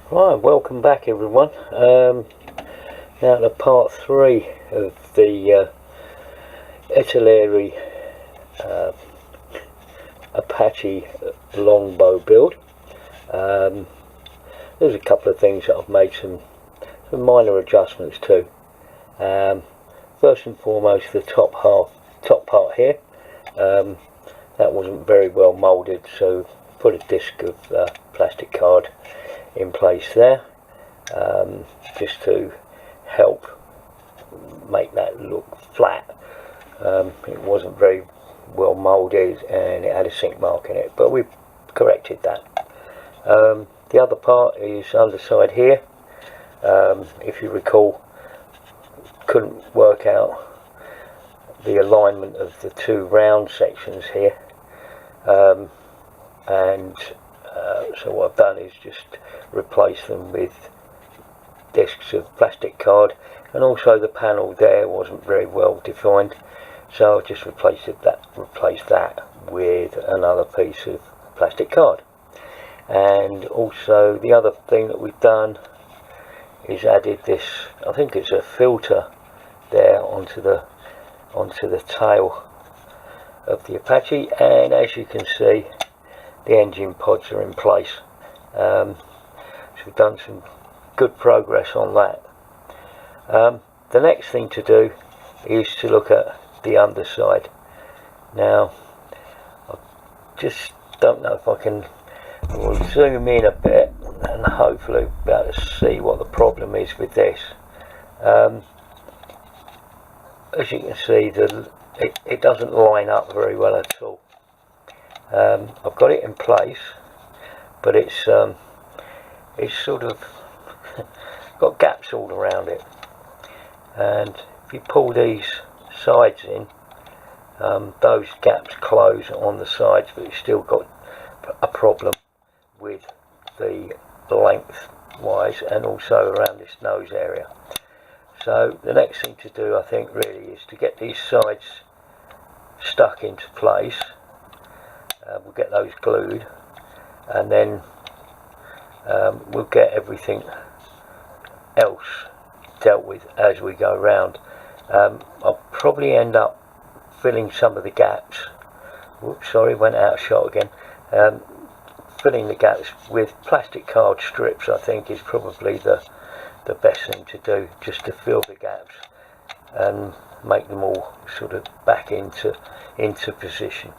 Right, welcome back everyone. Now to part 3 of the Italeri Apache Longbow build. There's a couple of things that I've made some minor adjustments to. First and foremost, the top part here, that wasn't very well moulded, so put a disc of plastic card in place there, just to help make that look flat. It wasn't very well moulded and it had a sink mark in it, but we've corrected that. The other part is underside here. If you recall, couldn't work out the alignment of the two round sections here, so what I've done is just replace them with discs of plastic card, and also the panel there wasn't very well defined, so I just replaced that with another piece of plastic card. And also the other thing that we've done is added this, I think it's a filter there onto the tail of the Apache, and as you can see, the engine pods are in place. So we've done some good progress on that. The next thing to do is to look at the underside. Now, I just don't know if I can. We'll zoom in a bit and hopefully be able to see what the problem is with this. As you can see, it doesn't line up very well at all. I've got it in place, but it's sort of got gaps all around it, and if you pull these sides in, those gaps close on the sides, but you've still got a problem with the length wise and also around this nose area. So the next thing to do, I think, really is to get these sides stuck into place. We'll get those glued, and then we'll get everything else dealt with as we go around. I'll probably end up filling some of the gaps. Whoops, sorry, went out of shot again. Filling the gaps with plastic card strips, I think, is probably the best thing to do, just to fill the gaps and make them all sort of back into position.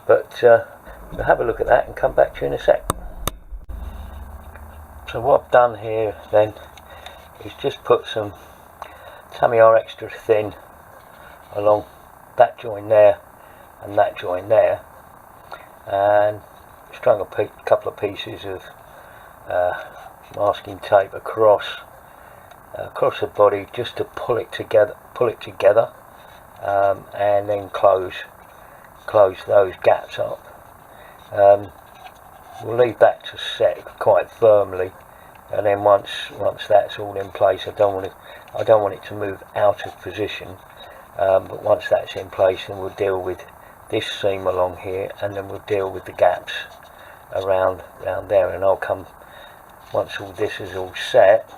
But we'll have a look at that and come back to you in a sec. So what I've done here then is just put some Tamiya extra thin along that joint there and that joint there, and strung a couple of pieces of masking tape across the body, just to pull it together, and then close those gaps up. We'll leave that to set quite firmly, and then once that's all in place, I don't want it to move out of position, but once that's in place, then we'll deal with this seam along here, and then we'll deal with the gaps around there, and I'll come, once all this is all set,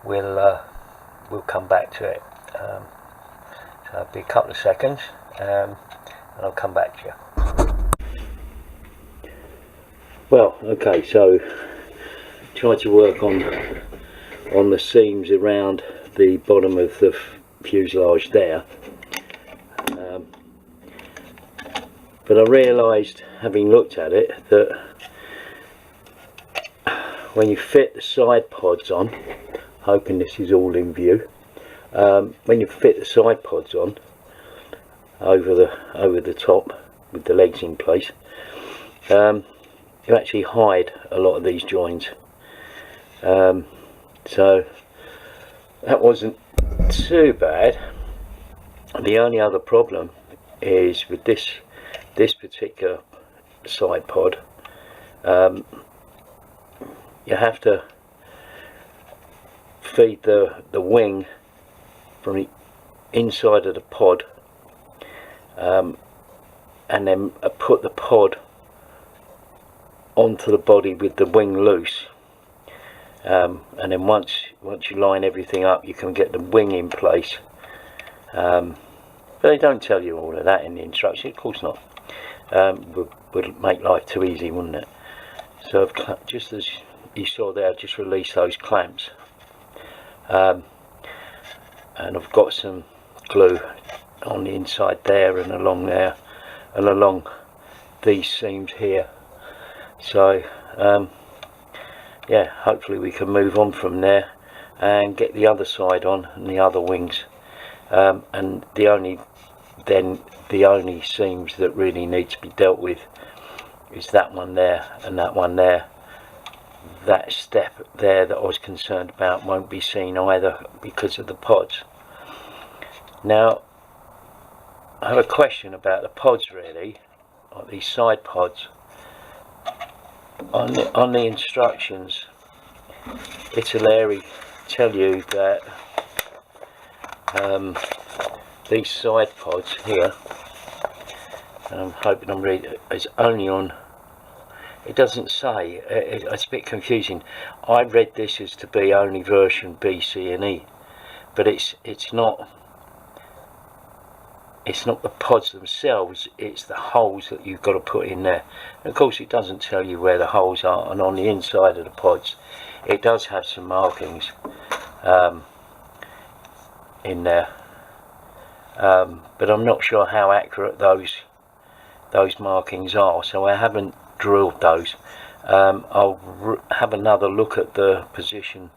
we'll come back to it. So it'll be a couple of seconds, and I'll come back to you. Well, okay, so try to work on the seams around the bottom of the fuselage there, but I realised, having looked at it, that when you fit the side pods on, hoping this is all in view, when you fit the side pods on over the top with the legs in place, you actually hide a lot of these joins. So that wasn't too bad. The only other problem is with this particular side pod, you have to feed the wing from the inside of the pod, and then put the pod onto the body with the wing loose, and then once you line everything up, you can get the wing in place. But they don't tell you all of that in the instructions, of course not. Would make life too easy, wouldn't it? So I've, just as you saw there, I've just released those clamps, and I've got some glue on the inside there and along there and along these seams here. So yeah, hopefully we can move on from there and get the other side on and the other wings, and the only seams that really need to be dealt with is that one there and that one there. That step there that I was concerned about won't be seen either because of the pods. Now I have a question about the pods, really, like these side pods. On the instructions, Italeri tell you that these side pods here, and I'm hoping I'm reading, is only on, it doesn't say, it's a bit confusing. I read this as to be only version B, C and E, but it's not the pods themselves, it's the holes that you've got to put in there. And of course it doesn't tell you where the holes are, and on the inside of the pods it does have some markings in there, but I'm not sure how accurate those markings are, so I haven't drilled those. I'll have another look at the position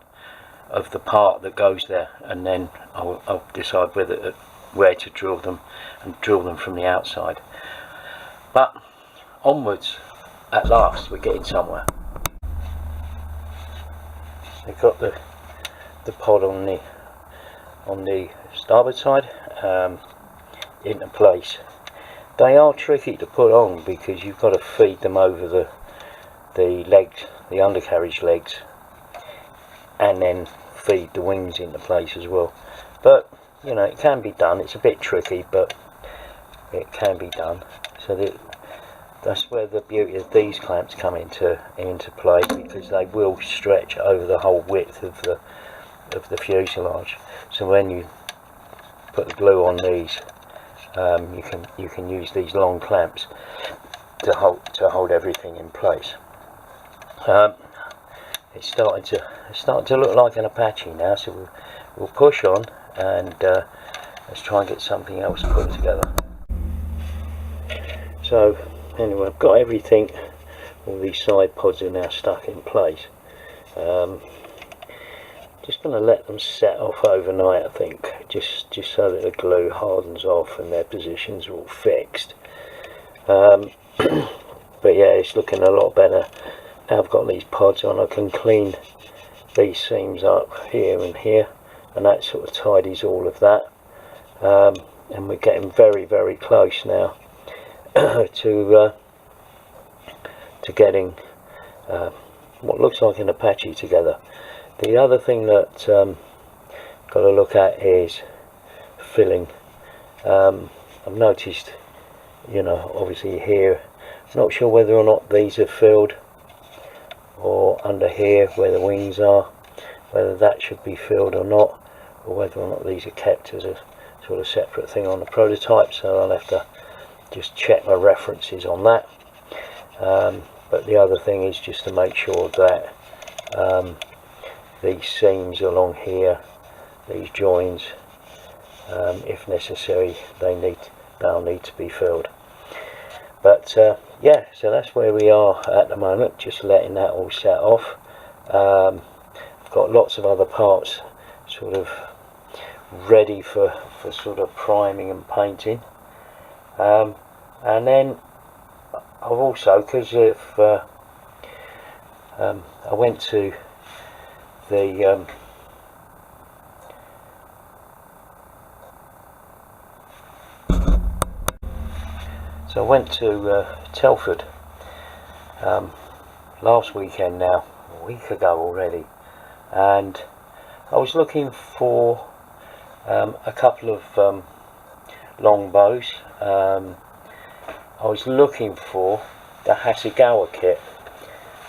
of the part that goes there, and then I'll decide where to drill them, and drill them from the outside. But onwards, at last we're getting somewhere. We've got the pod on the starboard side into place. They are tricky to put on because you've got to feed them over the legs, the undercarriage legs, and then feed the wings into place as well. But you know, it can be done. It's a bit tricky, but it can be done. So that's where the beauty of these clamps come into play, because they will stretch over the whole width of the fuselage. So when you put the glue on these, you can use these long clamps to hold everything in place. It's starting to look like an Apache now, so we'll push on and let's try and get something else put together. So anyway, I've got everything, all these side pods are now stuck in place. Just going to let them set off overnight, I think, just so that the glue hardens off and their positions are all fixed. But yeah, it's looking a lot better now I've got these pods on. I can clean these seams up here and here, and that sort of tidies all of that. And we're getting very, very close now to getting what looks like an Apache together. The other thing that got to look at is filling. I've noticed, you know, obviously here, I'm not sure whether or not these are filled, or under here where the wings are, whether that should be filled or not, or whether or not these are kept as a sort of separate thing on the prototype. So I'll have to just check my references on that. But the other thing is just to make sure that these seams along here, these joins, if necessary, they'll need to be filled. But yeah, so that's where we are at the moment, just letting that all set off. I've got lots of other parts sort of ready for sort of priming and painting. And then I've also, because of I went to the so I went to Telford last weekend now, a week ago already, and I was looking for a couple of longbows. I was looking for the Hasegawa kit,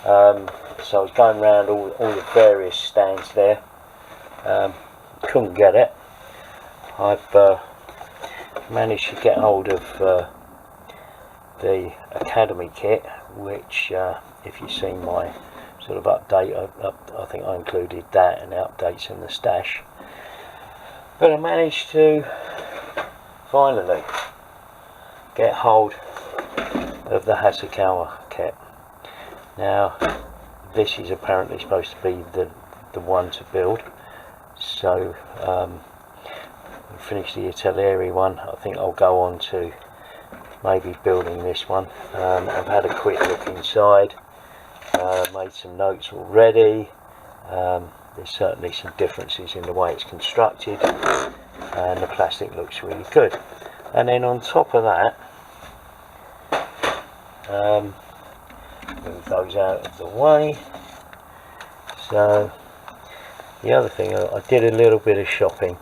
So I was going around all the various stands there, couldn't get it. I've managed to get hold of the Academy kit, which if you've seen my sort of update, I think I included that and updates in the stash. But I managed to finally get hold of the Hasegawa kit. Now this is apparently supposed to be the one to build, so finish the Italeri one. I think I'll go on to maybe building this one. I've had a quick look inside, made some notes already. There's certainly some differences in the way it's constructed, and the plastic looks really good. And then on top of that, move those out of the way. So the other thing, I did a little bit of shopping.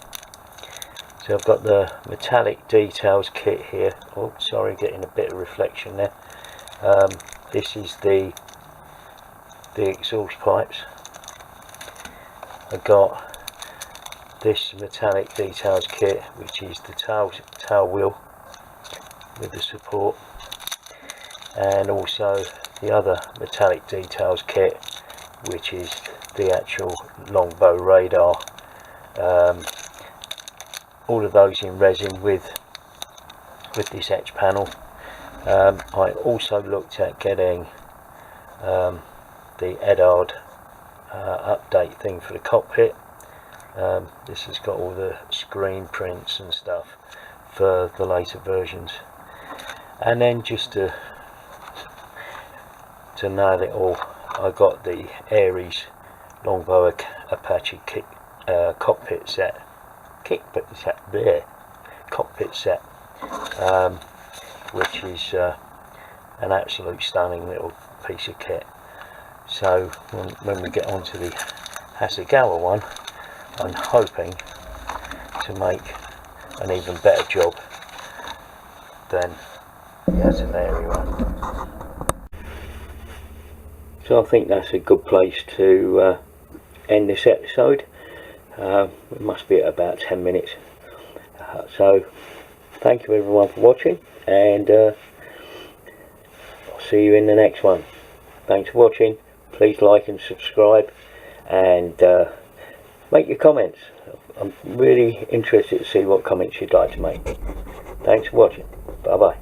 So I've got the metallic details kit here. Oh, sorry, getting a bit of reflection there. This is the exhaust pipes. I got this metallic details kit, which is the tail wheel with the support, and also the other metallic details kit, which is the actual longbow radar. All of those in resin with this etch panel. I also looked at getting the Edard update thing for the cockpit. This has got all the screen prints and stuff for the later versions. And then just to nail it all, I got the Ares Longbow Apache cockpit set. Cockpit set, which is an absolute stunning little piece of kit. So when we get onto the Hasegawa one, I'm hoping to make an even better job than the Italeri one. So I think that's a good place to end this episode. It must be at about 10 minutes. So thank you everyone for watching, and I'll see you in the next one. Thanks for watching. Please like and subscribe, and make your comments. I'm really interested to see what comments you'd like to make. Thanks for watching. Bye bye.